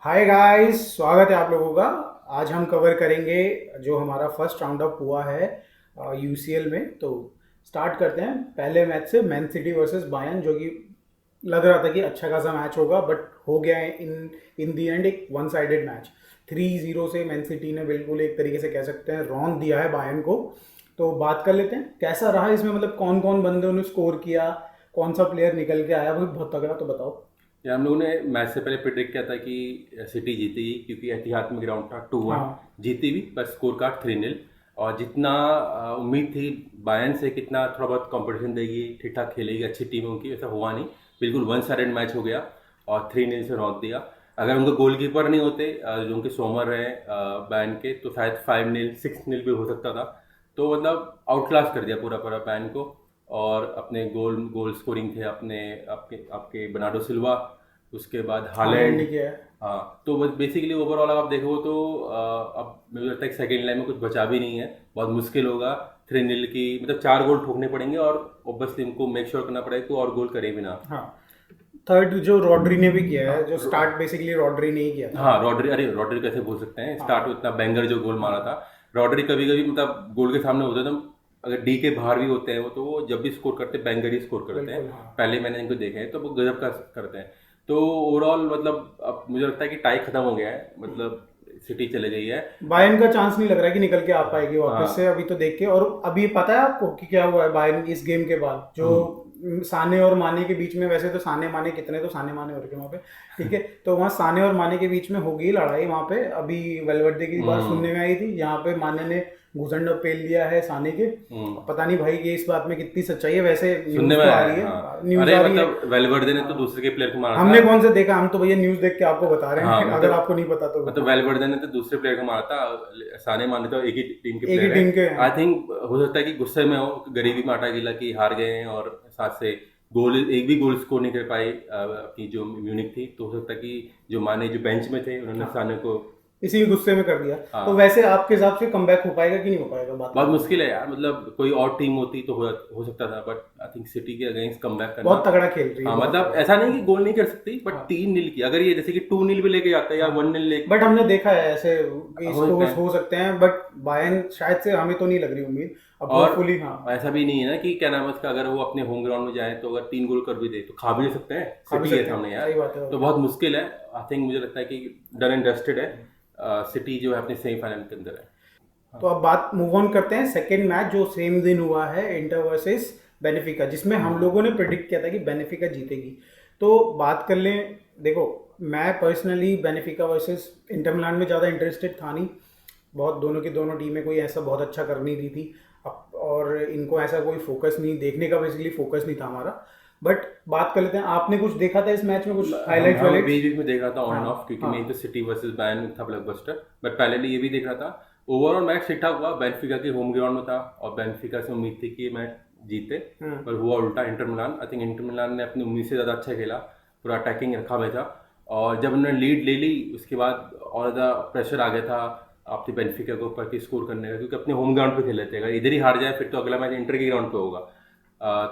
Hi guys, स्वागत है आप लोगों का। आज हम कवर करेंगे जो हमारा फर्स्ट राउंड अप हुआ है यूसीएल में। तो स्टार्ट करते हैं पहले मैच से, मैन सिटी वर्सेस बायर्न, जो कि लग रहा था कि अच्छा खासा मैच होगा, बट हो गया है इन दी एंड एक वन साइडेड मैच। 3-0 से मैन सिटी ने बिल्कुल एक तरीके से कह सकते हैं रौंद दिया है बायर्न को। तो बात कर लेते हैं कैसा रहा इसमें, मतलब कौन कौन बंदों ने स्कोर किया, कौन सा प्लेयर निकल के आया, वो बहुत तगड़ा। तो बताओ। यार हम लोगों ने मैच से पहले प्रिडिक्ट किया था कि सिटी जीतेगी क्योंकि एतिहाद में ग्राउंड था 2-1। हाँ, जीती भी, बस स्कोर कार्ड 3-0। और जितना उम्मीद थी बायर्न से कितना थोड़ा बहुत कंपटीशन देगी, ठीक ठाक खेलेगी, अच्छी टीम है उनकी, ऐसा हुआ नहीं। बिल्कुल वन साइडेड मैच हो गया और 3-0 से रौंद दिया। अगर उनके गोलकीपर नहीं होते जो उनके सोमर हैं बायर्न के, तो शायद 5-0 6-0 भी हो सकता था। तो मतलब आउट क्लास कर दिया पूरा पूरा बायर्न को। और अपने गोल स्कोरिंग थे अपने आपके आपके बर्नार्डो सिल्वा, उसके बाद हालैंड ने हालैंड। किया है। हाँ, तो बस बेसिकली ओवरऑल आप देखो तो अब मुझे लगता है कि सेकेंड लाइन में कुछ बचा भी नहीं है, बहुत मुश्किल होगा। 3-0 की मतलब 4 गोल ठोकने पड़ेंगे और ऑब्वियसली इनको मेक श्योर करना पड़ेगा कि और गोल करे भी ना। हाँ, थर्ड जो रॉड्री ने भी किया है, जो हाँ, स्टार्ट बेसिकली रॉड्री ने ही किया था। हाँ, रॉड्री, अरे रॉड्री कैसे भूल सकते हैं, स्टार्ट हाँ, में इतना बैंगर जो गोल मारा था। हाँ, रॉड्री कभी कभी मतलब गोल के सामने होता है तो अगर डी के बाहर भी होते हैं वो, तो वो जब भी स्कोर करते हैं बैंगर ही स्कोर करते हैं। बिल्कुल। हाँ, पहले मैंने इनको देखे हैं तो वो गजब का करते हैं। तो ओवरऑल मतलब अब मुझे लगता है कि टाई खत्म हो गया है, मतलब सिटी चले गई है। बायर्न का चांस नहीं लग रहा है कि निकल के आ पाएगी वापस से हाँ। अभी तो देख के। और अभी पता है आपको कि क्या हुआ है बायर्न इस गेम के बाद, जो हम्म। साने और माने के बीच में, वैसे तो साने माने कितने, तो साने माने हो रखे वहाँ पे, ठीक है। तो वहाँ साने और माने के बीच में हो गई लड़ाई वहाँ पे। अभी वेलवर्डे की बात हम्म। सुनने में आई थी, यहाँ पे माने ने घुसंड पेल दिया है साने के। हम्म। पता नहीं भाई ये इस बात में कितनी सच्चाई है, वैसे सुनने न्यूज़ में तो आ आया रही है, है, हाँ। न्यूज़ अरे आ रही है। मतलब वेलवर्डे ने तो हाँ, दूसरे के प्लेयर को मारा था। हमने कौन से देखा, हम तो भैया न्यूज़ देख के आपको बता रहे हाँ हैं अगर मतलब आपको नहीं पता तो। मतलब हाँ, वेलवर्डे ने तो दूसरे प्लेयर को मारा था, साने माने तो एक ही टीम के एक ही प्लेयर हैं। टीम के हैं। आई थिंक हो सकता है कि गुस्से में हो, गरीबी में आटा गिला कि हार गए हैं और साथ से गोल, एक भी गोल स्कोर नहीं कर पाई अपनी जो म्यूनिक थी। तो हो सकता है कि जो माने जो बेंच में थे उन्होंने हाँ, साने को। इसी गुस्से में कर दिया। तो हाँ, वैसे आपके हिसाब से कमबैक हो पाएगा कि नहीं हो पाएगा, बात बहुत करें। मुश्किल है यार, मतलब कोई और टीम होती तो हो सकता था, बट आई थिंक सिटी के अगेंस्ट कमबैक करना। बहुत तगड़ा खेल रही है, हाँ, बहुत मतलब तगड़ा। ऐसा नहीं कि गोल नहीं कर सकती, बट हाँ, 3-0 की अगर ये जैसे कि 2-0 भी लेके जाता है या हाँ, 1-0 ले, बट हमने देखा है ऐसे हो सकता स्कोर्स है। हो सकते हैं, बट बायर्न शायद से, हमें तो नहीं लग रही उम्मीद। अब और होपफुली। हाँ, ऐसा भी नहीं है ना कि क्या नाम है उसका, अगर वो अपने होम ग्राउंड में जाए तो अगर 3 गोल कर भी दे तो खा भी नहीं सकते हैं, खा भी सिटी है सकते सामने हैं, यार। सही बात है तो भाई। बहुत मुश्किल है। आई थिंक मुझे लगता है कि डन एंड डस्टेड है। सिटी जो है अपने सेमीफाइनल के अंदर है। तो हाँ। अब बात मूव ऑन करते हैं सेकेंड मैच जो सेम दिन हुआ है, इंटर वर्सेस बेनिफिका, जिसमें हम लोगों ने प्रिडिक्ट किया था कि बेनिफिका जीतेगी। तो बात कर लें, देखो मैं personally Benfica versus Inter Milan में ज़्यादा इंटरेस्टेड था नहीं। बहुत दोनों की दोनों टीमें कोई ऐसा बहुत अच्छा कर नहीं रही थी। और इनको ऐसा कोई फोकस नहीं, देखने का बेसिकली फोकस नहीं था हमारा। बट बात कर लेते हैं, आपने कुछ देखा था इस मैच में, कुछ हम हाईलाइट्स हम वाइलाइट्स। बीच बीच में देख रहा था ऑन हाँ, एंड ऑफ, क्योंकि मेन तो हाँ, सिटी वर्सेस बायर्न था ब्लॉकबस्टर। बट पहले ये भी देख रहा था। ओवरऑल मैच ठीक ठाक हुआ, बेनिफिका के होम ग्राउंड में था और बेनिफिका से उम्मीद थी कि ये मैच जीते। हाँ, पर हुआ उल्टा, Inter Milan, I think Inter Milan ने अपनी उम्मीद से ज़्यादा अच्छा खेला, पूरा अटैकिंग रखा हुआ था। और जब उन्होंने लीड ले ली उसके बाद और ज़्यादा प्रेशर आ गया था अपनी बेनिफिका के ऊपर कि स्कोर करने का, क्योंकि अपने होम ग्राउंड पे खेल रहे थे। अगर इधर ही हार जाए फिर तो अगला मैच इंटर के ग्राउंड पे होगा।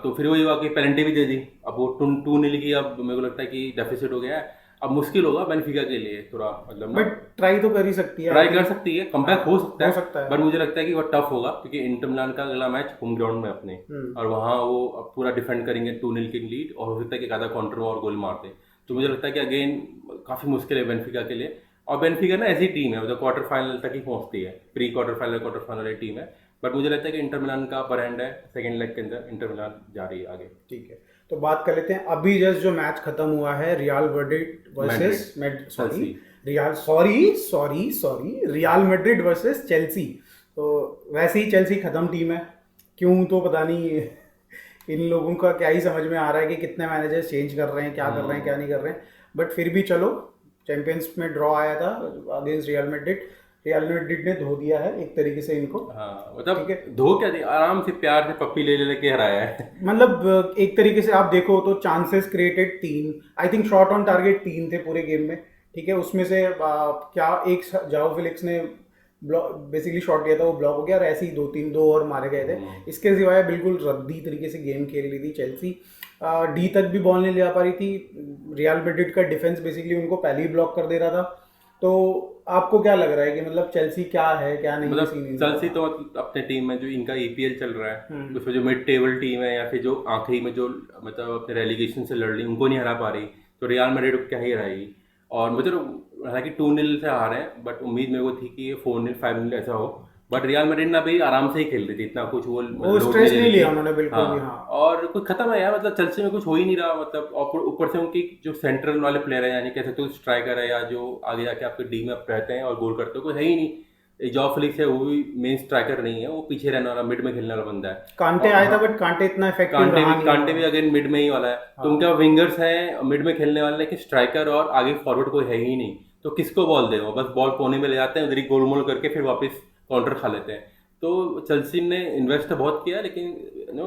तो फिर वही हुआ कि पेनल्टी भी दे दी। अब वो 2-0 की, अब मेरे को लगता है कि डेफिसिट हो गया है। अब मुश्किल होगा बेनिफिका के लिए थोड़ा, मतलब ना। बट ट्राई तो कर ही सकती है, आई ट्राई कर थिंक। सकती है, हाँ, कमबैक हो सकता हो है। सकता है। बट मुझे लगता है कि वो टफ होगा क्योंकि इंटर मिलान का अगला मैच होम ग्राउंड में अपने, हम्म। और वहाँ वो अब पूरा डिफेंड करेंगे 2-0 की लीड, और हो सकता है कि आधा काउंटर में और गोल मार दे। तो मुझे लगता है कि अगेन काफ़ी मुश्किल है बेनिफिका के लिए। और बेनिफिका ना ऐसी टीम है मतलब क्वार्टर फाइनल तक ही पहुंचती है, प्री क्वार्टर फाइनल टीम है। बट मुझे लगता है कि इंटर मिलान का अपर हैंड है, सेकेंड लेग के अंदर इंटर मिलान जा रही है आगे। ठीक है, तो बात कर लेते हैं अभी जस्ट जो मैच खत्म हुआ है, real Madrid Madrid, versus sorry, Chelsea. Real sorry sorry sorry real Madrid versus Chelsea. तो वैसे ही चेल्सी खत्म टीम है, क्यों तो पता नहीं। इन लोगों का क्या ही समझ में आ रहा है कि कितने मैनेजर्स चेंज कर रहे हैं, क्या कर रहे हैं, क्या नहीं कर रहे हैं। बट फिर भी चलो, चैंपियंस में ड्रॉ आया था against real Madrid. Real Madrid ने धो दिया है एक तरीके से इनको। हाँ, ठीक है, मतलब धो क्या दिया, आराम से प्यार से पप्पी ले लेके हराया है। मतलब एक तरीके से आप देखो तो चांसेस क्रिएटेड तीन, I think shot on target तीन थे पूरे गेम में। ठीक है, उसमें से क्या एक जाओ फिलिक्स ने ब्लॉक बेसिकली शॉट लिया था, वो ब्लॉक हो गया, और ऐसे ही दो और मारे गए थे। इसके सिवाय बिल्कुल रद्दी तरीके से गेम खेल रही थी चेल्सी। डी तक भी बॉल नहीं ले जा पा रही थी। रियल मैड्रिड का डिफेंस बेसिकली उनको पहले ही ब्लॉक कर दे रहा था। तो आपको क्या लग रहा है कि मतलब चेल्सी क्या है क्या नहीं मतलब सीन चेल्सी तो अपने टीम में जो इनका ईपीएल चल रहा है हम्म। उसमें जो मिड टेबल टीम है या फिर जो आखिरी में जो मतलब अपने रेलीगेशन से लड़ रही उनको नहीं हरा पा रही, तो रियल मैड्रिड क्या ही हराएगी। और मतलब हालांकि 2-0 से हारे हैं बट उम्मीद मेरे को थी कि ये 4-0 5-0 ऐसा हो। बट रियल मैड्रिड ना भी आराम से ही खेल रही थी, इतना कुछ वो वो लोड नहीं स्ट्रेस ले नहीं रही लिया थी। उन्होंने बिल्कुल भी, हाँ, हाँ। और कुछ खत्म है यार, मतलब चेल्सी में कुछ हो ही नहीं रहा, मतलब और ऊपर से उनकी जो सेंट्रल वाले प्लेयर है यानी कह सकते हो स्ट्राइकर है या जो आगे जाके आपके डी में रहते हैं और गोल करते हो, कोई है ही नहीं। जॉ फ्लिक्स है वो भी मेन स्ट्राइकर नहीं है, वो पीछे रहने वाला मिड में खेलने वाला बंदा है। कांटे और आया था हाँ, बट कांटे इतना इफेक्टिव रहा नहीं कांटे है। भी अगेन मिड में ही वाला है, तो हाँ। उनका विंगर्स हैं मिड में खेलने वाले, लेकिन स्ट्राइकर और आगे फॉरवर्ड कोई है ही नहीं। तो किसको बॉल दे, वो बस बॉल कोने में ले जाते हैं, उधर ही गोलमोल करके फिर वापस काउंटर खा लेते हैं। तो चेल्सी ने इन्वेस्ट तो बहुत किया लेकिन नो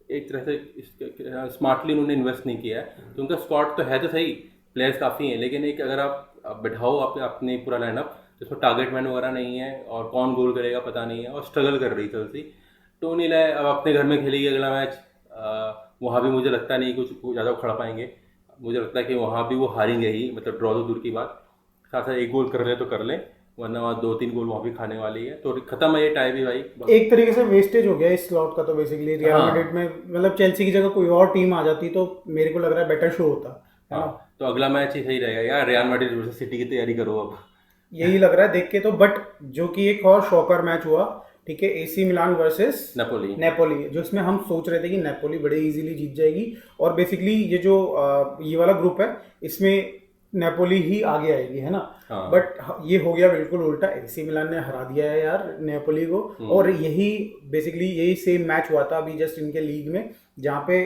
एक तरह से स्मार्टली उन्होंने इन्वेस्ट नहीं किया है। तो उनका स्क्वाड तो है तो सही, प्लेयर्स काफ़ी हैं, लेकिन एक अगर आप बैठाओ अपने पूरा लाइनअप जिसमें टारगेट मैन वगैरह नहीं है और कौन गोल करेगा पता नहीं है और स्ट्रगल कर रही चेल्सी। तो नहीं लाए, अब अपने घर में खेलेगी अगला मैच, वहाँ भी मुझे लगता नहीं कुछ ज़्यादा उखड़ पाएंगे। मुझे लगता है कि वहाँ भी वो हारेंगे ही, मतलब ड्रॉ तो दूर की बात, साथ साथ एक गोल कर ले तो कर ले, वरना वहाँ 2-3 गोल वहाँ भी खाने वाली है। तो खत्म है ये टाई भी भाई। एक तरीके से वेस्टेज हो गया इस स्लॉट का, तो बेसिकली रियल हाँ मैड्रिड में मतलब चेल्सी की जगह कोई और टीम आ जाती तो मेरे को लग रहा है बेटर शो होता है हाँ, ना। तो अगला मैच ही सही रहेगा यार, रियल मैड्रिड वर्सेस सिटी की तैयारी करो अब। यही लग रहा है देख के तो। बट जो कि एक और शॉकर मैच हुआ, ठीक है, AC Milan versus Napoli. Napoli, जो इसमें हम सोच रहे थे कि नेपोली बड़े इजीली जीत जाएगी। और बेसिकली ये जो ये वाला ग्रुप है इसमें नेपोली ही आगे आएगी, है ना। हाँ। बट ये हो गया बिल्कुल उल्टा, एसी मिलान ने हरा दिया है यार नेपोली को। और यही बेसिकली यही सेम मैच हुआ था अभी जस्ट इनके लीग में, जहाँ पे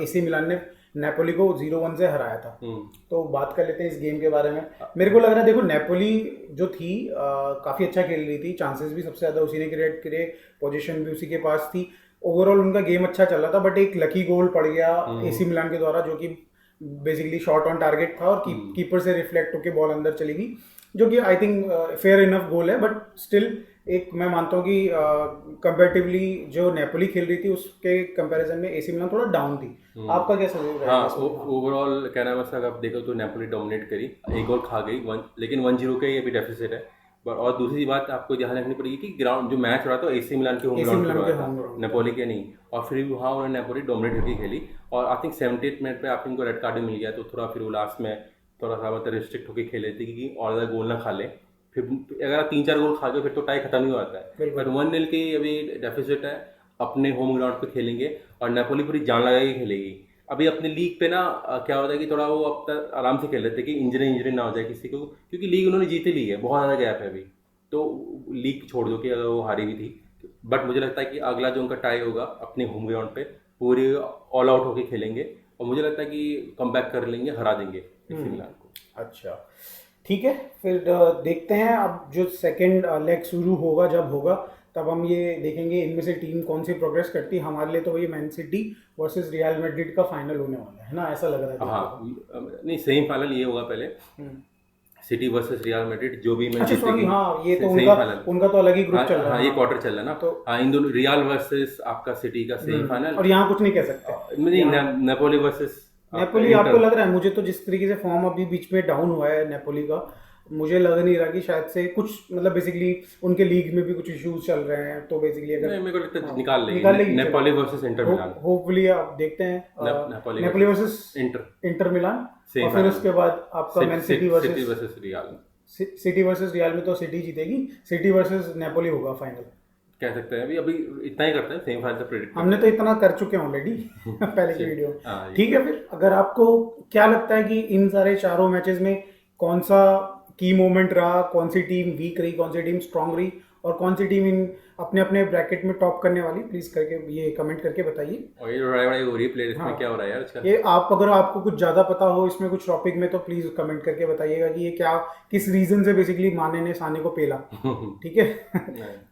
एसी मिलान ने नेपोली को 0-1 से हराया था। तो बात कर लेते हैं इस गेम के बारे में। मेरे को लग रहा है देखो नेपोली जो थी काफ़ी अच्छा खेल रही थी, चांसेस भी सबसे ज़्यादा उसी ने क्रिएट करे, पोजीशन भी उसी के पास थी, ओवरऑल उनका गेम अच्छा चल रहा था। बट एक लकी गोल पड़ गया एसी मिलान के द्वारा, जो कि बेसिकली शॉट ऑन टारगेट था और कीपर से रिफ्लेक्ट होकर बॉल अंदर चली गई, जो कि आई थिंक फेयर इनफ गोल है। बट स्टिल एक मैं मानता हूँ कि कंपेरेटिवली जो नेपोली खेल रही थी उसके कंपैरिजन में एसी मिलान थोड़ा डाउन थी। आपका क्या सजेशन रहेगा? हाँ, ओवरऑल कहना बस अगर आप देखो तो नेपोली डोमिनेट करी, एक गोल खा गई, लेकिन 1-0 का ही अभी डेफिसिट है। और दूसरी बात आपको ध्यान रखनी पड़ेगी कि ग्राउंड जो मैच हो रहा था एसी मिलान के होम ग्राउंड पे हो रहा था, नेपोली के नहीं। और फिर वहाँ उन्होंने नेपोली डोमिनेट करके खेली और आई थिंक 78 मिनट पे आप इनको रेड कार्ड भी मिल गया, तो थोड़ा फिर वो लास्ट में थोड़ा सा मतलब रिस्ट्रिक्ट होकर खेले थे कि और ज़्यादा गोल ना खा ले। फिर अगर आप 3-4 गोल खा गए फिर तो टाई खत्म ही होता है। बट 1-0 की अभी डेफिसिट है, अपने होम ग्राउंड पे खेलेंगे और नेपोली पूरी जान लगा के खेलेगी। अभी अपने लीग पे ना क्या होता है कि थोड़ा वो अब तक आराम से खेल लेते हैं कि इंजरी ना हो जाए किसी को, क्योंकि लीग उन्होंने जीत ली है, बहुत ज़्यादा गैप है अभी। तो लीग छोड़ दो कि अगर वो हारी भी थी, बट मुझे लगता है कि अगला जो उनका टाई होगा अपने होम ग्राउंड पे पूरे ऑल आउट होके खेलेंगे और मुझे लगता है कि कम बैक कर लेंगे, हरा देंगे एसी मिलान को। अच्छा ठीक है, फिर देखते हैं अब जो सेकंड लेग शुरू होगा, जब होगा तब हम ये देखेंगे इनमें से टीम कौन सी प्रोग्रेस करती है। हमारे लिए तो वही man city versus real Madrid का फाइनल होने वाला है ना, ऐसा लग रहा है। हाँ, नहीं सेमीफाइनल ये होगा पहले, सिटी वर्सेस रियल मैड्रिड, जो भी मैच अच्छा सॉरी, जीतेगी हाँ ये तो सेमीफाइनल। उनका तो अलग ही ग्रुप चल रहा हाँ, है। ये क्वार्टर चल रहा है ना। तो हाँ, इन दोनों रियल वर्सेस आपका सिटी का सेमीफाइनल, और यहाँ कुछ नहीं कह सकते। नहीं नेपोली वर्सेस नेपोली आपको लग रहा है, मुझे तो जिस तरीके से फॉर्म अभी बीच में डाउन हुआ है नेपोली का, मुझे लग नहीं रहा कि शायद से कुछ मतलब बेसिकली उनके लीग में भी कुछ इश्यूज चल रहे हैं। तो बेसिकली अगर मेरे को लगता है निकाल लेगी Napoli versus Inter Milan. Hopefully आप देखते हैं नेपोली वर्सेस इंटर मिलान, और फिर उसके बाद आपका man city versus real. City versus real में तो सिटी जीतेगी, सिटी वर्सेस नेपोली होगा फाइनल, कह सकते हैं। अभी इतना ही करते हैं, सेमीफाइनल से प्रेडिक्ट हमने तो इतना कर चुके हैं ऑलरेडी पहले की वीडियो। ठीक है, फिर अगर आपको क्या लगता है कि इन सारे चारों मैचेस में कौन सा की मोमेंट रहा, कौन सी टीम वीक रही, कौन सी टीम स्ट्रांग रही, और कौन सी टीम इन अपने अपने ब्रैकेट में टॉप करने वाली, प्लीज करके ये कमेंट करके बताइए। और ये लड़ाई हो रही है प्लेयर इसमें, क्या हो रहा है यार इसका? ये आप अगर आपको कुछ ज़्यादा पता हो इसमें कुछ टॉपिक में, तो प्लीज़ कमेंट करके बताइएगा कि ये क्या किस रीज़न से बेसिकली माने ने साने को पेला। ठीक है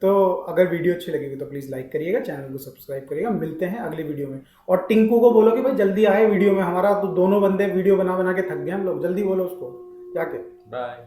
तो अगर वीडियो अच्छी लगेगी तो प्लीज़ लाइक करिएगा, चैनल को सब्सक्राइब करिएगा। मिलते हैं अगली वीडियो में। और टिंकू को बोलो कि भाई जल्दी आए वीडियो में, हमारा तो दोनों बंदे वीडियो बना बना के थक गए हम लोग, जल्दी बोलो उसको जाके। बाय।